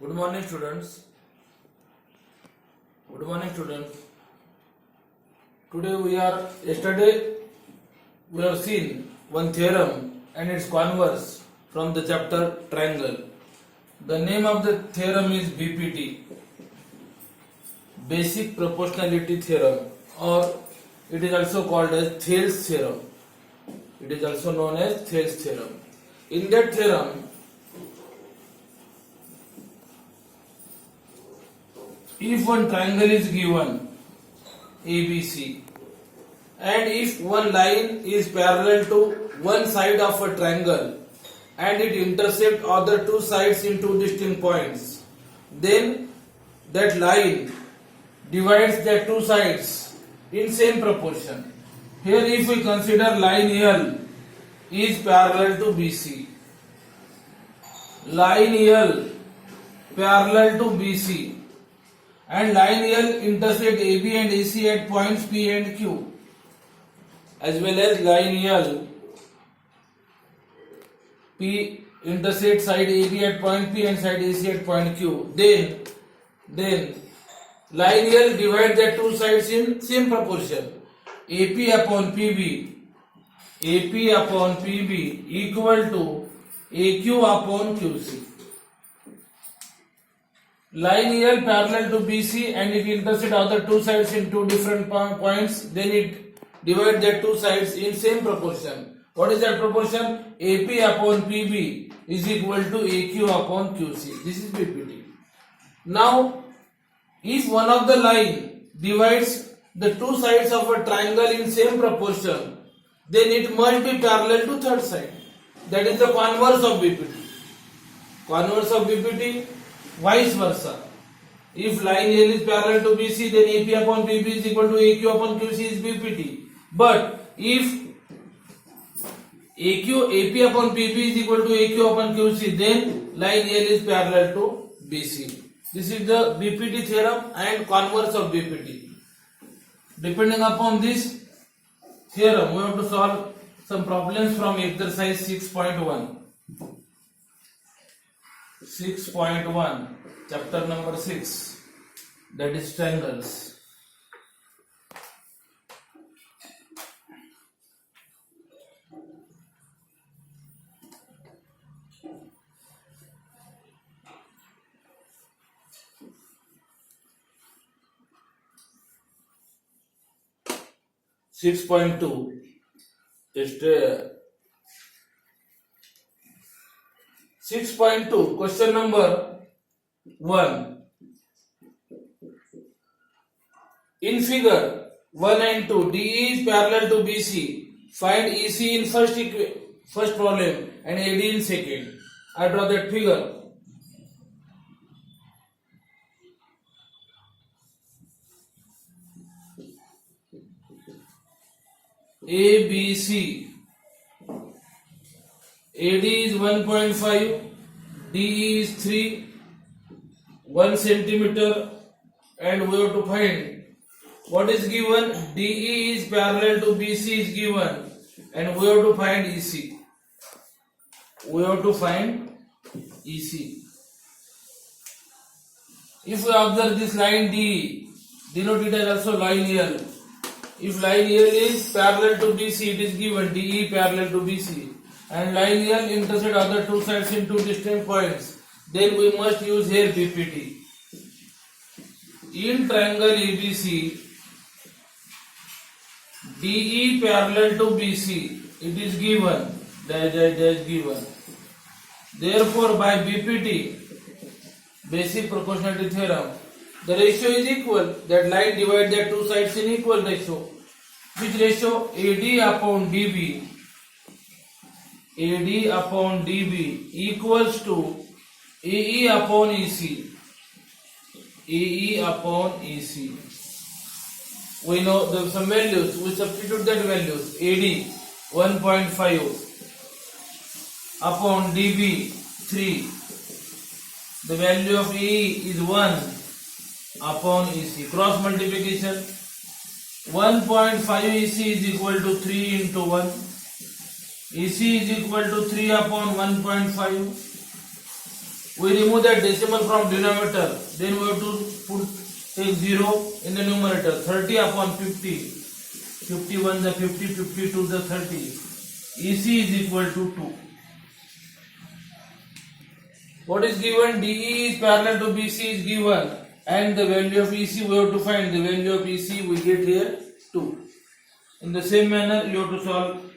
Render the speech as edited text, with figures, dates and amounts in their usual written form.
Good morning, students. Good morning, students. Yesterday we have seen one theorem and its converse from the chapter triangle. The name of the theorem is BPT, Basic Proportionality Theorem, or it is also called as Thales theorem. It is also known as Thales theorem. In that theorem, if one triangle is given ABC and if one line is parallel to one side of a triangle and it intersects other two sides in two distinct points, then that line divides the two sides in same proportion. Here if we consider line L is parallel to BC, line L parallel to BC, and line L intersect AB and AC at points P and Q, as well as line L P intersect side AB at point P and side AC at point Q. Then line L divide the two sides in same proportion. AP upon PB equal to AQ upon QC. Line L parallel to BC and it intersects other two sides in two different points, then it divides the two sides in same proportion. What is that proportion? AP upon PB is equal to AQ upon QC. This is BPT. Now, if one of the line divides the two sides of a triangle in same proportion, then it must be parallel to third side. That is the converse of BPT. Converse of BPT, vice versa. If line L is parallel to BC, then AP upon PB is equal to AQ upon QC is BPT. But if AP upon PB is equal to AQ upon QC, then line L is parallel to BC. This is the BPT theorem and converse of BPT. Depending upon this theorem, we have to solve some problems from exercise 6.1. 6.1, chapter number 6, that is triangles. Six point two. 6.2, question number 1. In figure 1 and 2, DE is parallel to BC. Find EC in first problem and AD in second. I draw that figure. ABC. AD is 1.5, DE is 3, 1 centimeter, and we have to find what is given. DE is parallel to BC is given, and we have to find EC. We have to find EC. If we observe this line DE, denote it as also line L. If line L is parallel to BC, it is given DE parallel to BC. And line L intersect other two sides in two distinct points, then we must use here BPT. In triangle ABC, DE parallel to BC, it is given, dash given. Therefore, by BPT, basic proportionality theorem, the ratio is equal. That line divides the two sides in equal ratio. Which ratio? AD upon DB. AD upon DB equals to AE upon EC. AE upon EC. We know there are some values. We substitute that values. AD 1.5 upon DB 3. The value of AE is 1 upon EC. Cross multiplication. 1.5 EC is equal to 3 into 1. EC is equal to 3 upon 1.5. We remove that decimal from denominator. Then we have to take 0 in the numerator. 30 upon 50. 51 the 50, 52 the 30. EC is equal to 2. What is given? DE is parallel to BC is given. And the value of EC we have to find. The value of EC we get here 2. In the same manner you have to solve